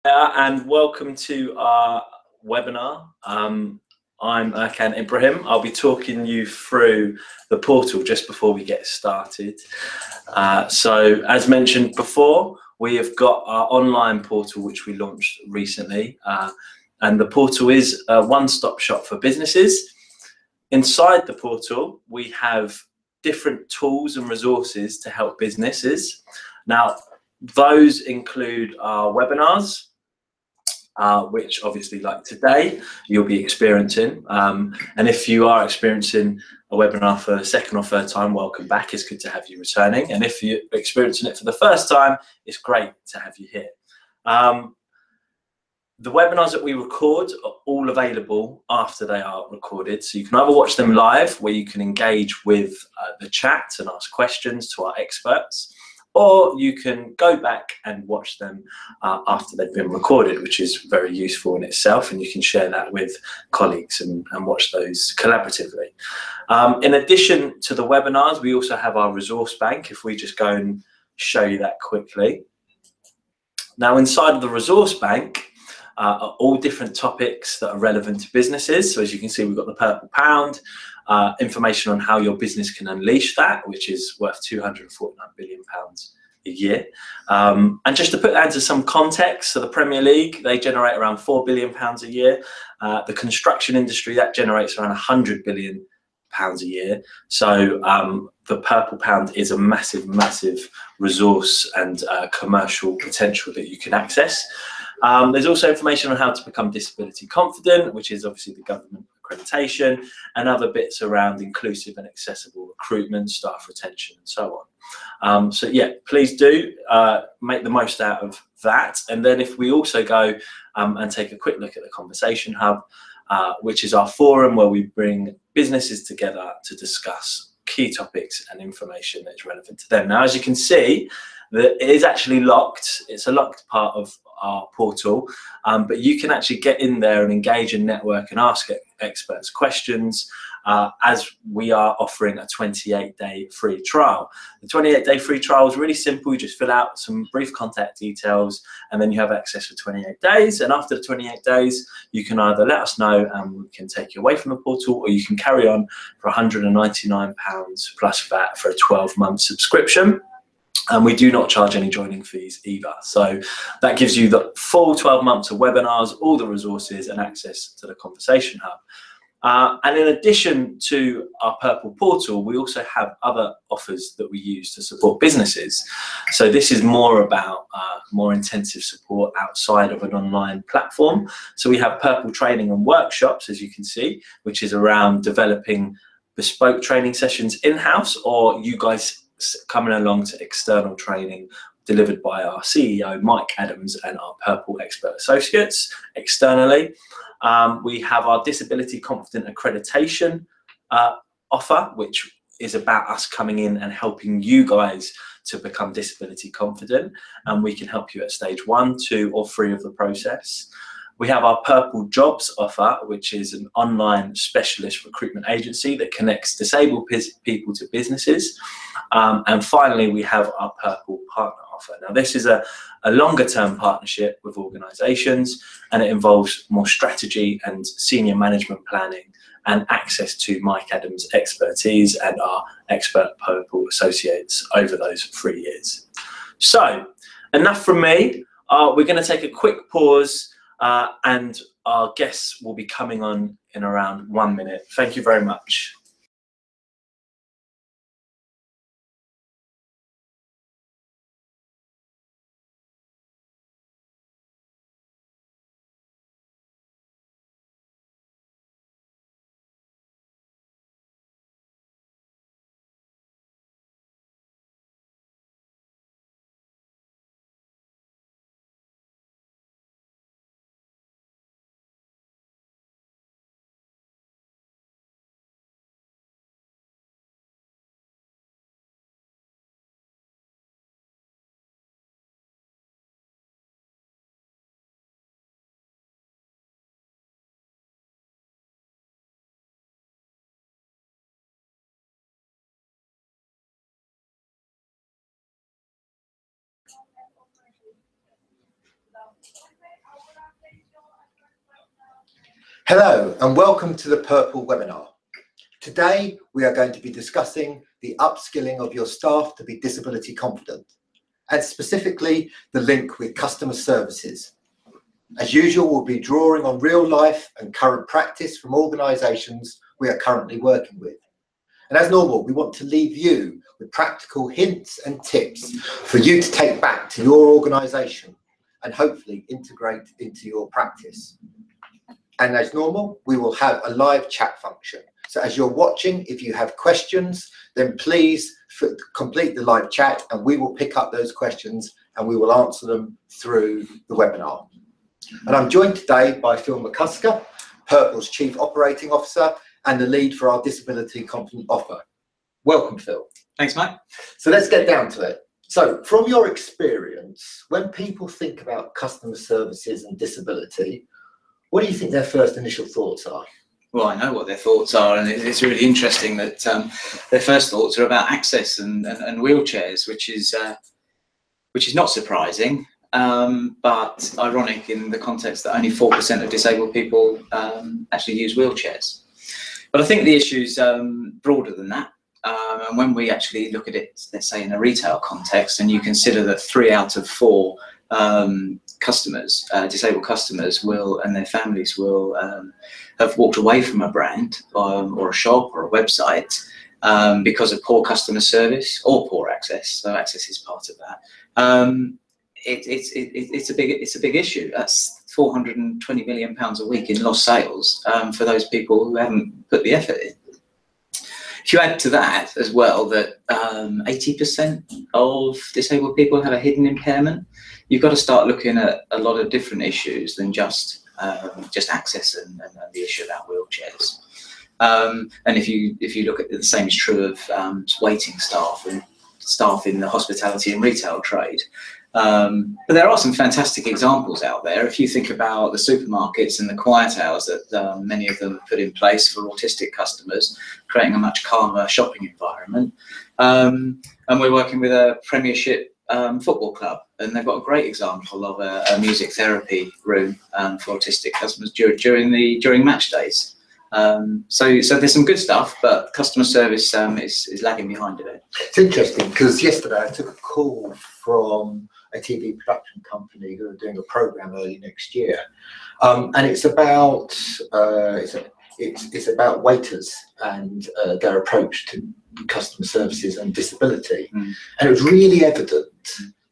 And welcome to our webinar. I'm Erkan Ibrahim. I'll be talking you through the portal just before we get started. So as mentioned before, we have got our online portal which we launched recently, and the portal is a one-stop shop for businesses. Inside the portal we have different tools and resources to help businesses. Now those include our webinars, which obviously, like today, you'll be experiencing. And if you are experiencing a webinar for the second or third time, welcome back. It's good to have you returning. And if you're experiencing it for the first time, it's great to have you here. The webinars that we record are all available after they are recorded. So you can either watch them live, where you can engage with the chat and ask questions to our experts, or you can go back and watch them after they've been recorded, which is very useful in itself, and you can share that with colleagues and watch those collaboratively. In addition to the webinars, we also have our resource bank. If we just go and show you that quickly. Now inside of the resource bank are all different topics that are relevant to businesses. So as you can see, we've got the Purple Pound, information on how your business can unleash that, which is worth £249 billion a year. And just to put that into some context, so the Premier League, they generate around £4 billion a year. The construction industry, that generates around £100 billion a year. So the Purple Pound is a massive, massive resource and commercial potential that you can access. There's also information on how to become disability confident, which is obviously the government accreditation, and other bits around inclusive and accessible recruitment, staff retention, and so on. So yeah, please do make the most out of that. And then if we also go and take a quick look at the Conversation Hub, which is our forum where we bring businesses together to discuss key topics and information that's relevant to them. Now, as you can see, that it is actually locked. It's a locked part of our portal, but you can actually get in there and engage and network and ask experts questions, as we are offering a 28-day free trial. The 28-day free trial is really simple. You just fill out some brief contact details and then you have access for 28 days. And after the 28 days, you can either let us know and we can take you away from the portal, or you can carry on for £199 plus VAT for a 12-month subscription. And we do not charge any joining fees either. So that gives you the full 12 months of webinars, all the resources and access to the Conversation Hub. And in addition to our Purple portal, we also have other offers that we use to support businesses. So this is more about more intensive support outside of an online platform. So we have Purple training and workshops, as you can see, which is around developing bespoke training sessions in-house, or you guys coming along to external training delivered by our CEO, Mike Adams, and our Purple Expert Associates externally. We have our Disability Confident Accreditation offer, which is about us coming in and helping you guys to become disability confident, and we can help you at stage 1, 2, or 3 of the process. We have our Purple Jobs offer, which is an online specialist recruitment agency that connects disabled people to businesses. And finally, we have our Purple Partner offer. Now, this is a longer-term partnership with organisations, and it involves more strategy and senior management planning and access to Mike Adams' expertise and our expert Purple associates over those 3 years. So, enough from me. We're going to take a quick pause. And our guests will be coming on in around 1 minute. Thank you very much. Hello and welcome to the Purple webinar. Today we are going to be discussing the upskilling of your staff to be disability confident, and specifically the link with customer services. As usual, we'll be drawing on real life and current practice from organisations we are currently working with. And as normal, we want to leave you with practical hints and tips for you to take back to your organisation and hopefully integrate into your practice. And as normal, we will have a live chat function. So as you're watching, if you have questions, then please complete the live chat and we will pick up those questions and we will answer them through the webinar. And I'm joined today by Phil McCusker, Purple's Chief Operating Officer and the lead for our Disability Confident offer. Welcome, Phil. Thanks, Mike. So let's get down to it. So from your experience, when people think about customer services and disability, what do you think their first initial thoughts are? Well, I know what their thoughts are, and it's really interesting that their first thoughts are about access and wheelchairs, which is not surprising, but ironic in the context that only 4% of disabled people actually use wheelchairs. But I think the issue's broader than that. And when we actually look at it, let's say in a retail context, and you consider that 3 out of 4 customers, disabled customers will, and their families will have walked away from a brand or a shop or a website because of poor customer service or poor access. So access is part of that. It's a big issue. That's £420 million a week in lost sales for those people who haven't put the effort in. If you add to that as well that 80% of disabled people have a hidden impairment, you've got to start looking at a lot of different issues than just access and the issue about wheelchairs. And if you look at it, the same is true of waiting staff and staff in the hospitality and retail trade. But there are some fantastic examples out there. If you think about the supermarkets and the quiet hours that many of them have put in place for autistic customers, creating a much calmer shopping environment. And we're working with a Premiership football club, and they've got a great example of a music therapy room for autistic customers during match days. So there's some good stuff, but customer service is lagging behind a bit. It's interesting because yesterday I took a call from a TV production company who are doing a program early next year, and it's about it's about waiters and their approach to customer services and disability. And it was really evident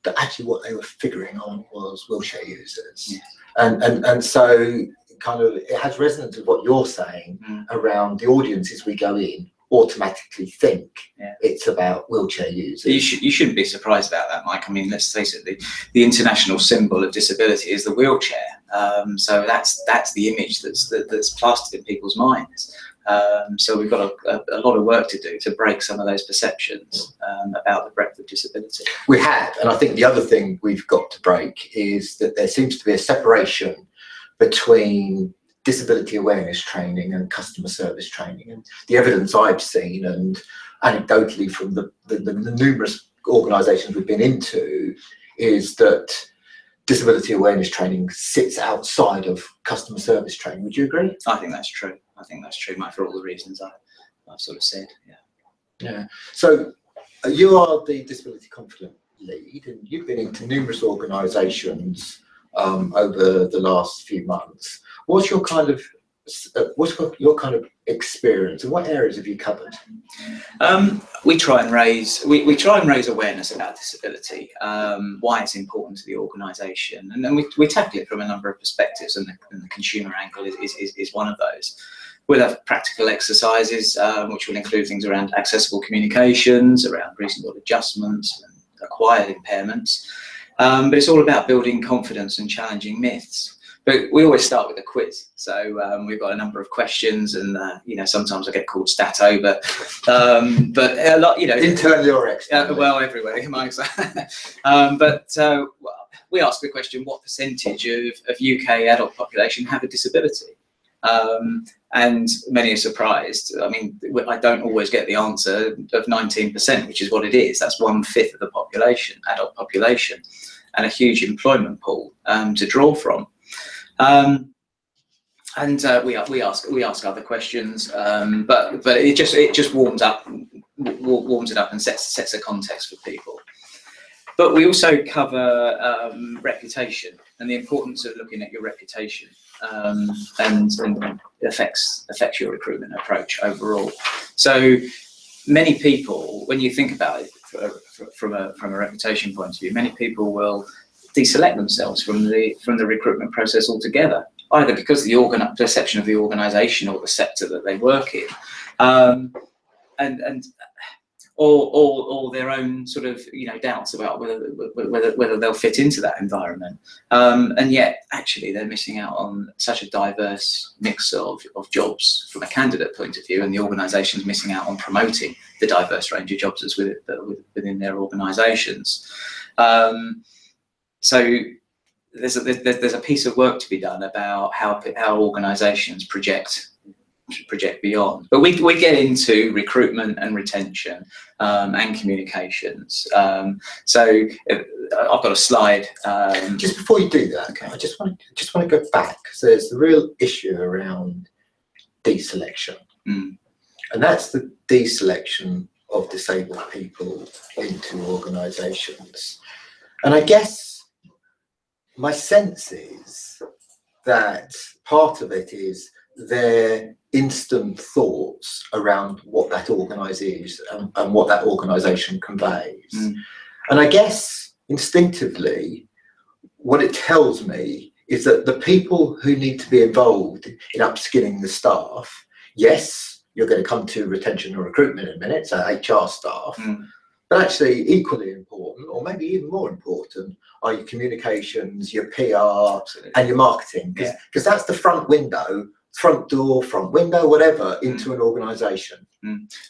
that actually what they were figuring on was wheelchair users. And so kind of it has resonance with what you're saying around the audiences we go in automatically think it's about wheelchair users. You shouldn't be surprised about that, Mike. I mean, let's face it, the international symbol of disability is the wheelchair. So that's the image that's plastered in people's minds. So we've got a lot of work to do to break some of those perceptions about the breadth of disability. We have, and I think the other thing we've got to break is that there seems to be a separation between disability awareness training and customer service training. And the evidence I've seen, and anecdotally from the numerous organisations we've been into, is that disability awareness training sits outside of customer service training. Would you agree? I think that's true. I think that's true, Mike, for all the reasons I've sort of said. Yeah. So you are the Disability Confident lead, and you've been into numerous organisations over the last few months. What's your kind of experience, and what areas have you covered? We try and raise awareness about disability, why it's important to the organisation, and then we tackle it from a number of perspectives, and the consumer angle is one of those. We'll have practical exercises, which will include things around accessible communications, around reasonable adjustments and acquired impairments. But it's all about building confidence and challenging myths. But we always start with a quiz. So we've got a number of questions, and sometimes I get called Stato, but a lot, internally or externally. Well, everywhere. We ask the question: what percentage of UK adult population have a disability? And many are surprised. I mean, I don't always get the answer of 19%, which is what it is. That's 1/5 of the population, adult population, and a huge employment pool to draw from. we ask other questions, but it just warms it up and sets a context for people. But we also cover reputation and the importance of looking at your reputation, and affects your recruitment approach overall. So many people, when you think about it from a reputation point of view, many people will deselect themselves from the recruitment process altogether, either because of the perception of the organisation or the sector that they work in, or their own sort of doubts about whether they'll fit into that environment, and yet actually they're missing out on such a diverse mix of jobs from a candidate point of view, and the organisation's missing out on promoting the diverse range of jobs that's within their organisations. So there's a piece of work to be done about how organisations project beyond, but we get into recruitment and retention, and communications. So I've got a slide. Just before you do that, Okay. I just want to go back, because there's the real issue around deselection, and that's the deselection of disabled people into organisations. And I guess my sense is that part of it is their instant thoughts around what that organisation and what that organisation conveys. And I guess instinctively, what it tells me is that the people who need to be involved in upskilling the staff, yes, you're going to come to retention and recruitment in a minute, so HR staff, but actually equally important, or maybe even more important, are your communications, your PR, Absolutely. and your marketing, because that's the front window, front door, front window, whatever, into an organisation.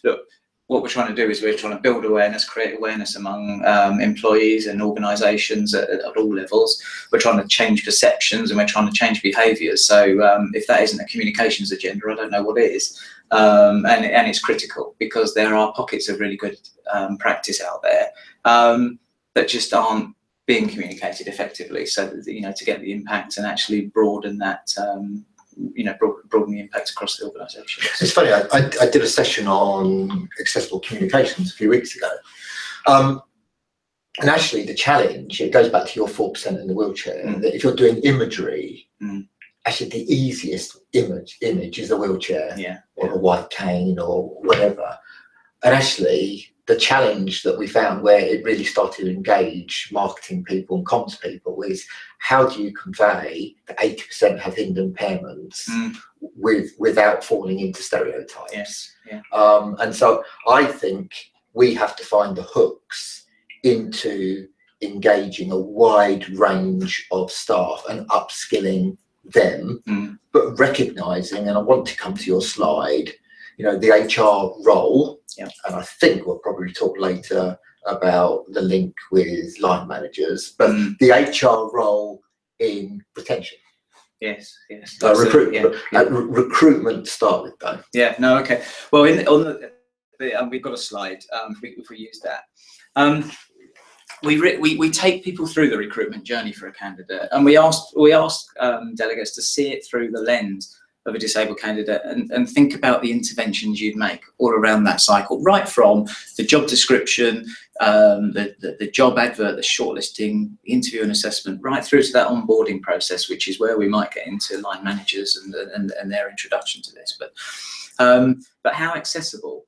Look, what we're trying to do is we're trying to build awareness, create awareness among employees and organisations at all levels. We're trying to change perceptions, and we're trying to change behaviours. So if that isn't a communications agenda, I don't know what is. And it's critical, because there are pockets of really good practice out there that just aren't being communicated effectively. So that, to get the impact and actually broaden that, broaden the impact across the organisation. It's funny, I did a session on accessible communications a few weeks ago. And actually the challenge, it goes back to your 4% in the wheelchair, that if you're doing imagery, actually the easiest image is a wheelchair, or a white cane or whatever. And actually the challenge that we found, where it really started to engage marketing people and comms people, is how do you convey that 80% have hidden impairments without falling into stereotypes? And so I think we have to find the hooks into engaging a wide range of staff and upskilling them, but recognising, and I want to come to your slide, the HR role, and I think we'll probably talk later about the link with line managers, but the HR role in retention. Yes. Recruitment. Recruitment to start with, though. Yeah. No. Okay. Well, we've got a slide. If we use that, we take people through the recruitment journey for a candidate, and we ask delegates to see it through the lens of a disabled candidate and think about the interventions you'd make all around that cycle, right from the job description, the job advert, the shortlisting, interview and assessment, right through to that onboarding process, which is where we might get into line managers and their introduction to this. But how accessible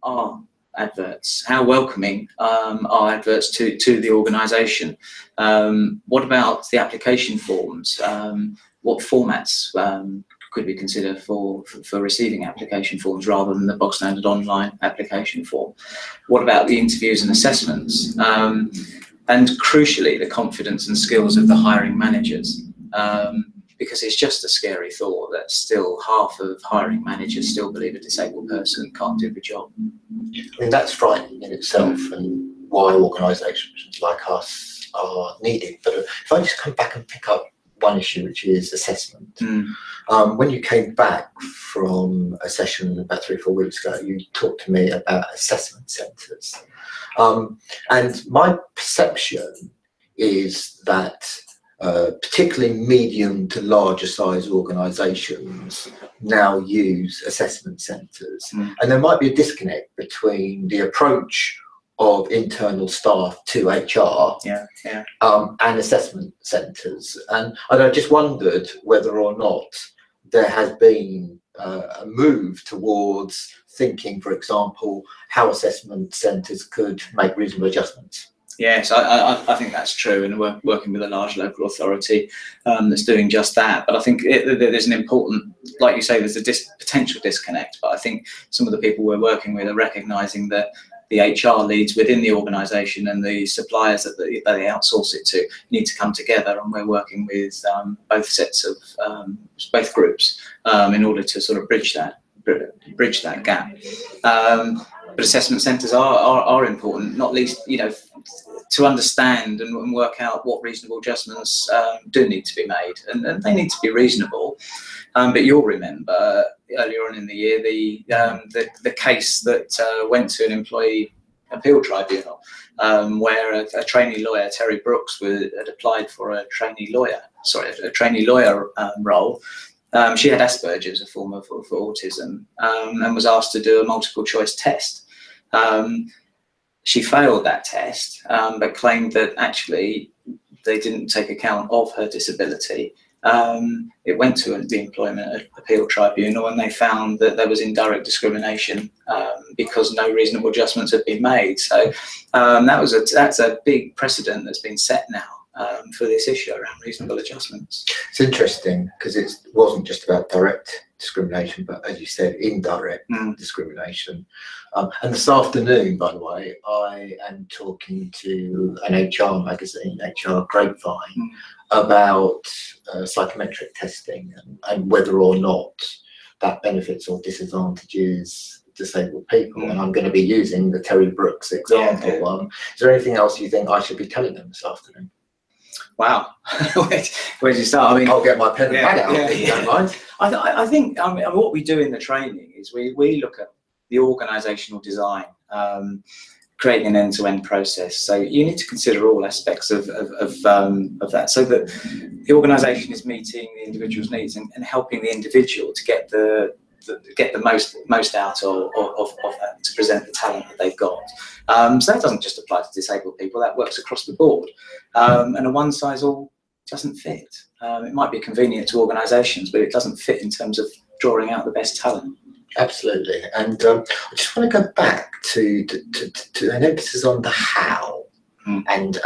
are adverts? How welcoming are adverts to the organisation? What about the application forms? What formats could we consider for receiving application forms rather than the bog standard online application form? What about the interviews and assessments? And crucially, the confidence and skills of the hiring managers. Because it's just a scary thought that still half of hiring managers still believe a disabled person can't do the job. I mean, that's frightening in itself, and why organisations like us are needed. But if I just come back and pick up one issue, which is assessment. When you came back from a session about 3 or 4 weeks ago, you talked to me about assessment centres. And my perception is that particularly medium to larger size organisations now use assessment centres. And there might be a disconnect between the approach of internal staff to HR and assessment centres. And I just wondered whether or not there has been a move towards thinking, for example, how assessment centres could make reasonable adjustments. Yes, I think that's true, and we're working with a large local authority that's doing just that. But I think there's an important, like you say, there's a potential disconnect. But I think some of the people we're working with are recognising that the HR leads within the organisation and the suppliers that they outsource it to need to come together, and we're working with both sets of both groups in order to sort of bridge that gap. But assessment centres are important, not least, you know, to understand and work out what reasonable adjustments do need to be made, and they need to be reasonable. But you'll remember earlier on in the year the case that went to an employee appeal tribunal, where a trainee lawyer, Terry Brooks, had applied for a trainee lawyer role. She had Asperger's, a form of autism, and was asked to do a multiple choice test. She failed that test, but claimed that actually they didn't take account of her disability. It went to the Employment Appeal Tribunal, and they found that there was indirect discrimination because no reasonable adjustments had been made. So that's a big precedent that's been set now for this issue around reasonable adjustments. It's interesting because it wasn't just about direct discrimination, but as you said, indirect discrimination. And this afternoon, by the way, I am talking to an HR magazine, HR Grapevine, about psychometric testing and whether or not that benefits or disadvantages disabled people. And I'm going to be using the Terry Brooks example. Is there anything else you think I should be telling them this afternoon? Wow, where do you start? I mean, I'll get my pen and pad out if you don't mind. I think what we do in the training is we look at the organisational design, creating an end-to-end process. So you need to consider all aspects of that, so that the organisation is meeting the individual's needs and helping the individual to get the most out of that, to present the talent that they've got. So that doesn't just apply to disabled people, that works across the board. And a one-size-all doesn't fit. It might be convenient to organisations, but it doesn't fit in terms of drawing out the best talent. Absolutely. And I just want to go back to an emphasis on the how. And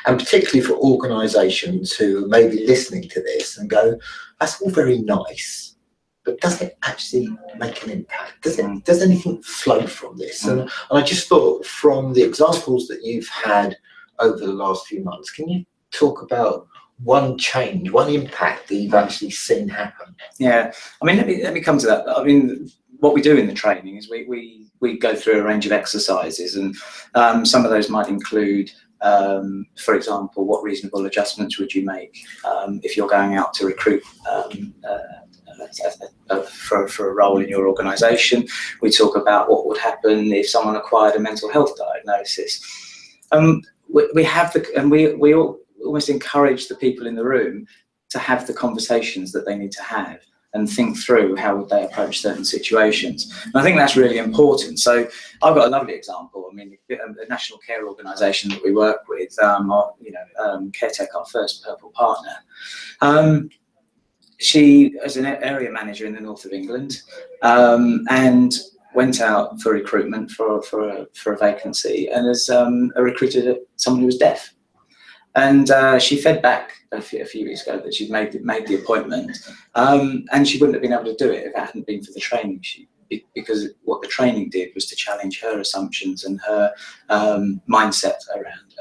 particularly for organisations who may be listening to this and go, that's all very nice, but does it actually make an impact? Does anything flow from this? And I just thought, from the examples that you've had over the last few months, can you talk about one change, one impact that you've actually seen happen? Yeah, I mean, let me come to that. I mean, what we do in the training is we go through a range of exercises, and some of those might include, for example, what reasonable adjustments would you make if you're going out to recruit for a role in your organisation. We talk about what would happen if someone acquired a mental health diagnosis. We almost encourage the people in the room to have the conversations that they need to have and think through how would they approach certain situations. And I think that's really important. So I've got a lovely example. I mean, the national care organisation that we work with, CareTech, our first Purple partner, she is an area manager in the north of England, and went out for recruitment for a vacancy, and has recruited someone who was deaf. And she fed back a few weeks ago that she'd made the appointment, and she wouldn't have been able to do it if it hadn't been for the training. Because what the training did was to challenge her assumptions and her mindset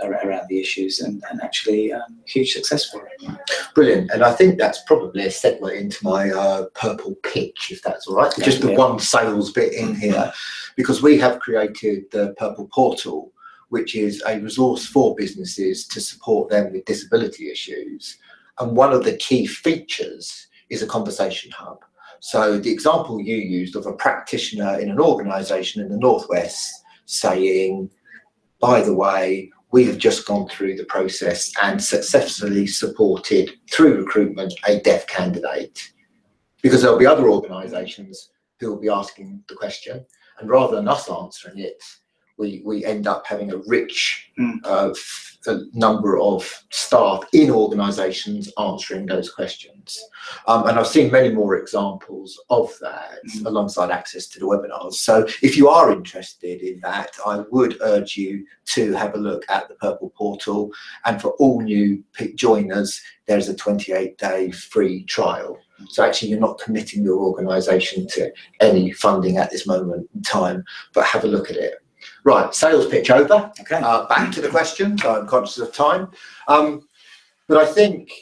around the issues, and actually huge success for her. Brilliant. And I think that's probably a segue into my Purple pitch, if that's all right. Just the one sales bit in here, because we have created the Purple portal, which is a resource for businesses to support them with disability issues. And one of the key features is a conversation hub. So the example you used of a practitioner in an organisation in the Northwest saying, by the way, we have just gone through the process and successfully supported through recruitment a deaf candidate, because there'll be other organisations who will be asking the question, and rather than us answering it, we end up having a rich number of staff in organisations answering those questions. And I've seen many more examples of that alongside access to the webinars. So if you are interested in that, I would urge you to have a look at the Purple portal. And for all new joiners, there's a 28-day free trial. So actually you're not committing your organisation to any funding at this moment in time, but have a look at it. Right, sales pitch over. Okay. Back to the questions. I'm conscious of time. But I think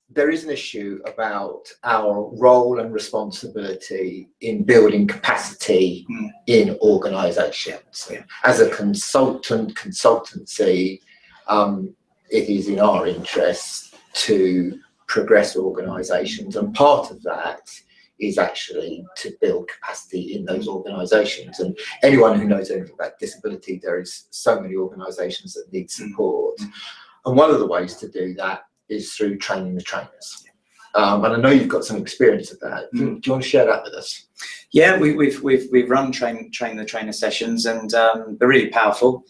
there is an issue about our role and responsibility in building capacity in organisations. As a consultancy, it is in our interest to progress organisations, and part of that is actually to build capacity in those organisations. And anyone who knows anything about disability, there is so many organisations that need support. And one of the ways to do that is through training the trainers. And I know you've got some experience of that. Do you want to share that with us? Yeah, we've run train the trainer sessions, and they're really powerful.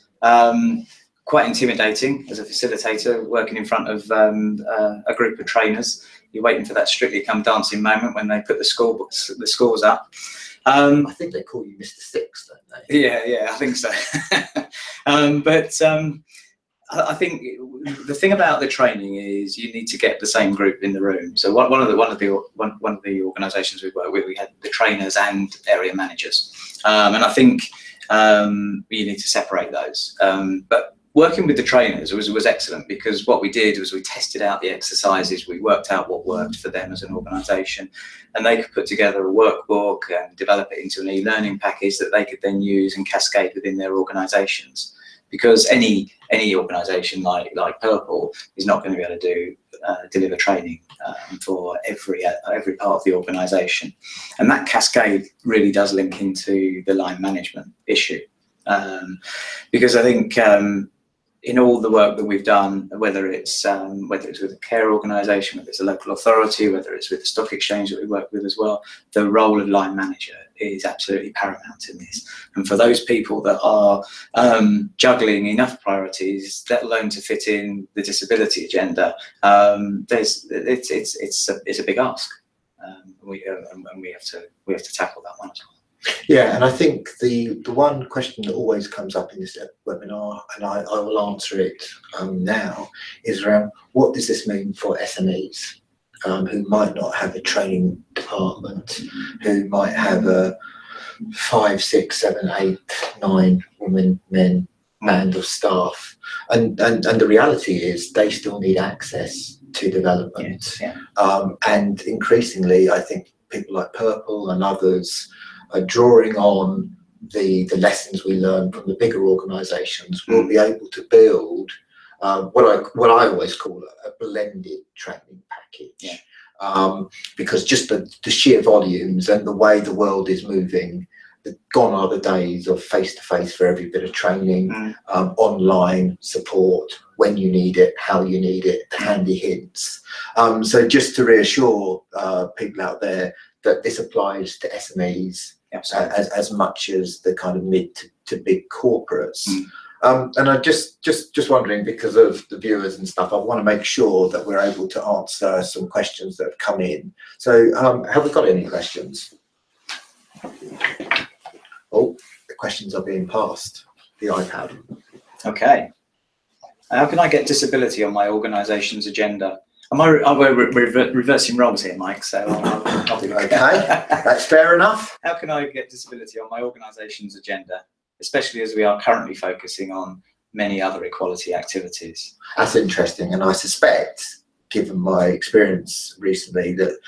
Quite intimidating as a facilitator, working in front of a group of trainers. You're waiting for that Strictly Come Dancing moment when they put the scores up. I think they call you Mr. Six, don't they? Yeah, I think so. I think the thing about the training is you need to get the same group in the room. So one of the organisations we work with, we had the trainers and area managers, and I think you need to separate those. But working with the trainers was excellent, because what we did was we tested out the exercises, we worked out what worked for them as an organisation, and they could put together a workbook and develop it into an e-learning package that they could then use and cascade within their organisations. Because any organisation like Purple is not going to be able to deliver training for every part of the organisation, and that cascade really does link into the line management issue, because I think in all the work that we've done, whether it's with a care organisation, whether it's a local authority, whether it's with the stock exchange that we work with as well, the role of line manager is absolutely paramount in this. And for those people that are juggling enough priorities, let alone to fit in the disability agenda, it's a big ask. We have to tackle that one as well. Yeah, and I think the one question that always comes up in this webinar, and I will answer it now, is around what does this mean for SMEs who might not have a training department, who might have a 5, 6, 7, 8, 9 women, men, band of staff, and the reality is they still need access to development. Yeah. And increasingly, I think people like Purple and others are drawing on the lessons we learn from the bigger organisations. We'll be able to build what I always call a blended training package, because just the sheer volumes and the way the world is moving, gone are the days of face-to-face for every bit of training, online support, when you need it, how you need it, the handy hints. So just to reassure people out there that this applies to SMEs as much as the kind of mid to big corporates. And I just wondering, because of the viewers and stuff, I want to make sure that we're able to answer some questions that have come in. So have we got any questions? Oh, the questions are being passed, the iPad. Okay. How can I get disability on my organisation's agenda? We're reversing roles here, Mike, so I'll do Okay, that's fair enough. How can I get disability on my organisation's agenda, especially as we are currently focusing on many other equality activities? That's interesting, and I suspect, given my experience recently, that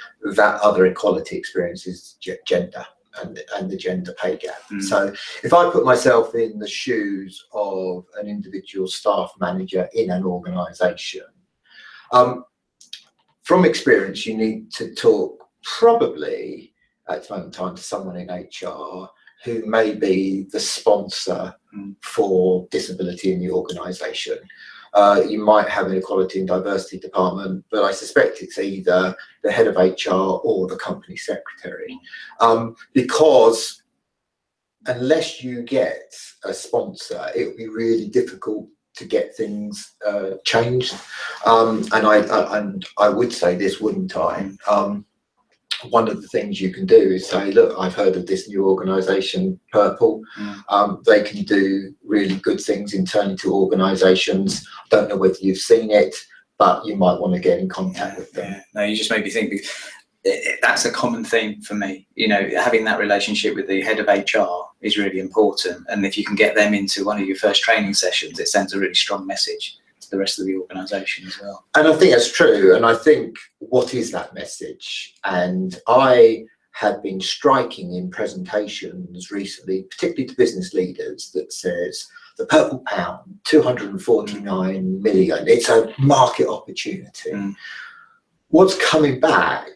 other equality experience is gender and the gender pay gap. So if I put myself in the shoes of an individual staff manager in an organisation, from experience, you need to talk probably at the moment in time to someone in HR who may be the sponsor for disability in the organisation. You might have an equality and diversity department, but I suspect it's either the head of HR or the company secretary, because unless you get a sponsor, it would be really difficult to get things changed. And I would say this, wouldn't I? One of the things you can do is say, look, I've heard of this new organisation, Purple. They can do really good things in turning to organisations. Don't know whether you've seen it, but you might want to get in contact with them. Yeah. No, you just made me think. That's a common theme for me. You know, having that relationship with the head of HR is really important. And if you can get them into one of your first training sessions, it sends a really strong message to the rest of the organisation as well. And I think that's true. And I think, what is that message? And I have been striking in presentations recently, particularly to business leaders, that says the Purple Pound, 249 million, it's a market opportunity. What's coming back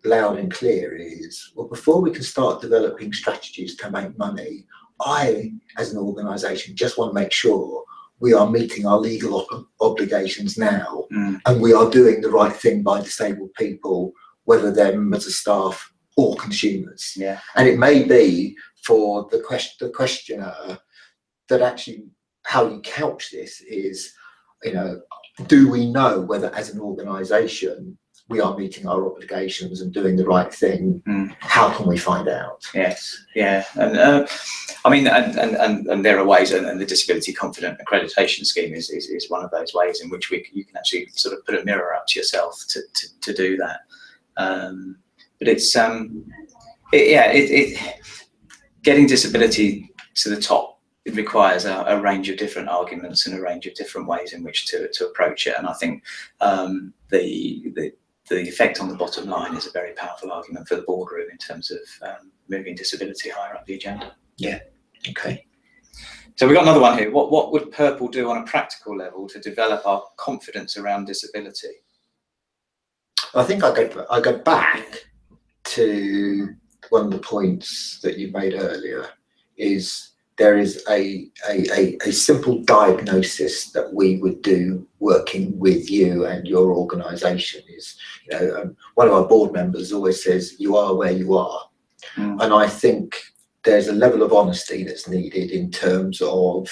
loud and clear is, well, before we can start developing strategies to make money, I, as an organisation, just want to make sure we are meeting our legal obligations now, and we are doing the right thing by disabled people, whether they're members of staff or consumers. Yeah. And it may be for the questioner that actually how you couch this is, you know, do we know whether as an organisation we are meeting our obligations and doing the right thing? How can we find out? Yes, yeah, and I mean, and there are ways, and the Disability Confident Accreditation Scheme is one of those ways in which you can actually sort of put a mirror up to yourself to do that. But it's getting disability to the top. It requires a range of different arguments and a range of different ways in which to approach it. And I think the effect on the bottom line is a very powerful argument for the boardroom in terms of moving disability higher up the agenda. Yeah. Okay. So we've got another one here. What would Purple do on a practical level to develop our confidence around disability? I think I go back to one of the points that you made earlier. Is there is a simple diagnosis that we would do working with you and your organisation. Is, you know, one of our board members always says, you are where you are. And I think there's a level of honesty that's needed in terms of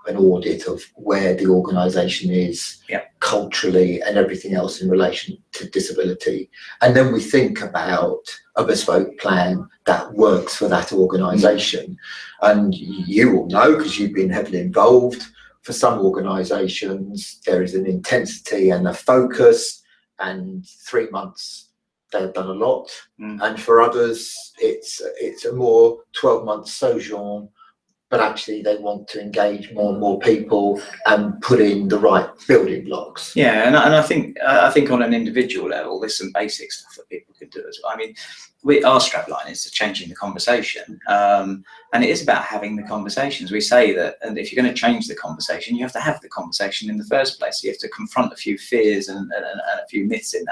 an audit of where the organisation is culturally and everything else in relation to disability. And then we think about a bespoke plan that works for that organisation. And you will know, because you've been heavily involved, for some organisations there is an intensity and a focus, and 3 months they've done a lot. And for others it's a more 12-month sojourn, but actually they want to engage more and more people and put in the right building blocks. Yeah, and I think on an individual level, there's some basic stuff that people can do as well. I mean, our strapline is changing the conversation, and it is about having the conversations. We say that, and if you're going to change the conversation, you have to have the conversation in the first place. You have to confront a few fears and a few myths in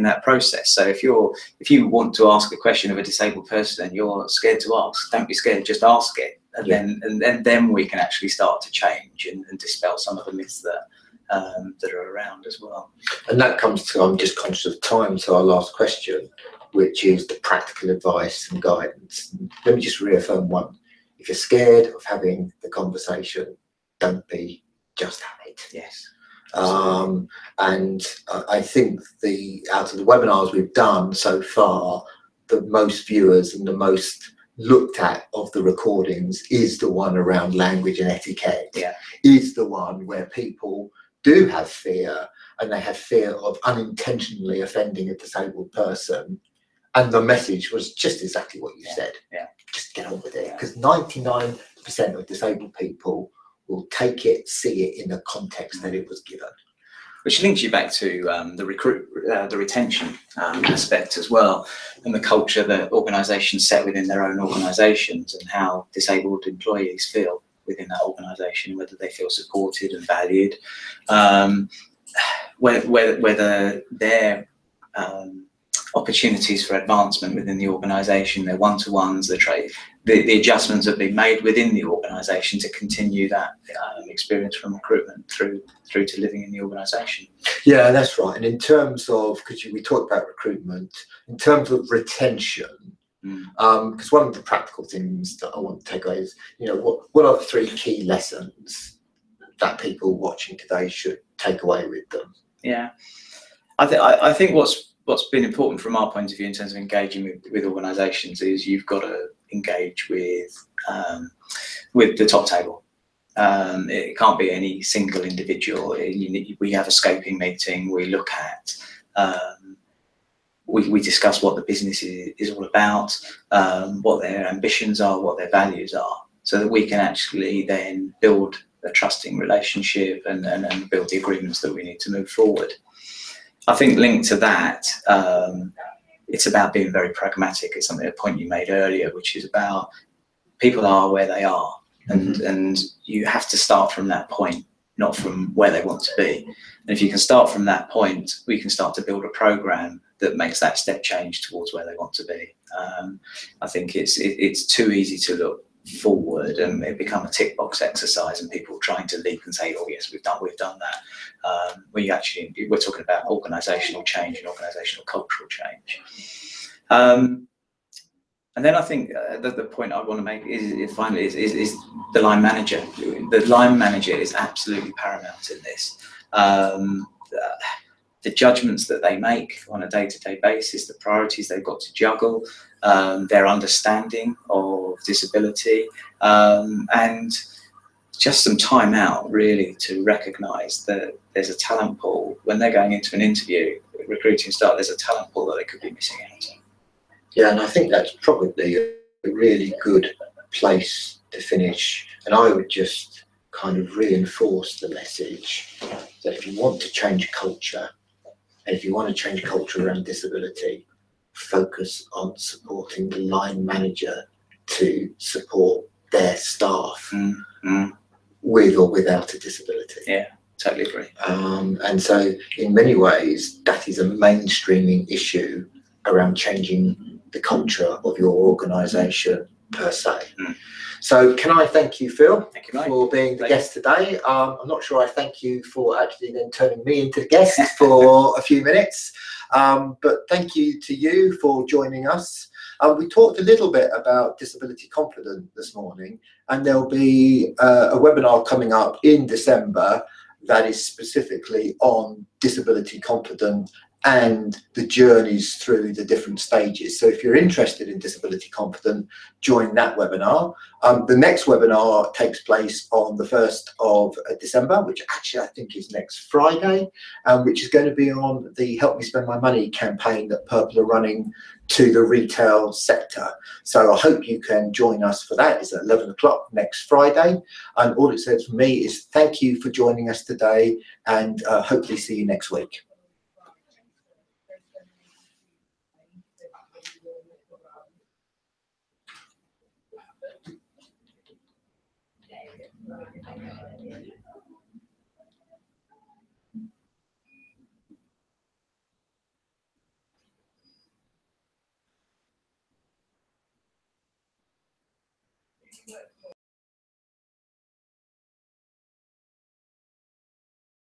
that process. So if you want to ask a question of a disabled person and you're scared to ask, don't be scared, just ask it. And then we can actually start to change and dispel some of the myths that are around as well. And that comes to, I'm just conscious of time, so our last question, which is the practical advice and guidance. Let me just reaffirm one. If you're scared of having the conversation, don't be, just have it. Yes. And I think out of the webinars we've done so far, the most viewers and the most looked at of the recordings is the one around language and etiquette. Is the one where people do have fear, and they have fear of unintentionally offending a disabled person. And the message was just exactly what you said. Just get on with it, because 99% of disabled people will take it, see it in the context that it was given. Which links you back to the retention aspect as well, and the culture that organisations set within their own organisations, and how disabled employees feel within that organisation, whether they feel supported and valued, whether their opportunities for advancement within the organisation, their one-to-ones, the adjustments that have been made within the organisation to continue that experience from recruitment through to living in the organisation. Yeah, that's right. And in terms of, because we talked about recruitment, in terms of retention, because one of the practical things that I want to take away is, what are the 3 key lessons that people watching today should take away with them? Yeah, I think what's been important from our point of view in terms of engaging with organisations is you've got to engage with the top table. It can't be any single individual. We have a scoping meeting. We look at, we discuss what the business is all about, what their ambitions are, what their values are, so that we can actually then build a trusting relationship and build the agreements that we need to move forward. I think linked to that, it's about being very pragmatic. It's a point you made earlier, which is about people are where they are, and you have to start from that point, not from where they want to be. And if you can start from that point, we can start to build a program that makes that step change towards where they want to be. I think it's too easy to look forward and it become a tick box exercise and people trying to leap and say, oh yes, we've done that. We're talking about organisational change and organisational cultural change. And then I think the point I want to make is finally is the line manager. The line manager is absolutely paramount in this. The judgments that they make on a day-to-day basis, the priorities they've got to juggle, their understanding of disability, and just some time out really to recognise that there's a talent pool. When they're going into an interview, recruiting start, there's a talent pool that they could be missing out on. Yeah, and I think that's probably a really good place to finish. And I would just kind of reinforce the message that if you want to change culture, and if you want to change culture around disability, focus on supporting the line manager to support their staff with or without a disability. Yeah, totally agree. And so in many ways, that is a mainstreaming issue around changing the culture of your organisation per se. So can I thank you, Phil, thank you, for being the guest today. I'm not sure I thank you for actually then turning me into the guest for a few minutes, but thank you to you for joining us. We talked a little bit about Disability Confident this morning, and there'll be a webinar coming up in December that is specifically on Disability Confident and the journeys through the different stages. So if you're interested in Disability Confident, join that webinar. The next webinar takes place on the 1st of December, which actually I think is next Friday, which is going to be on the Help Me Spend My Money campaign that Purple are running to the retail sector. So I hope you can join us for that. It's at 11 o'clock next Friday. And all it says for me is thank you for joining us today, and hopefully see you next week.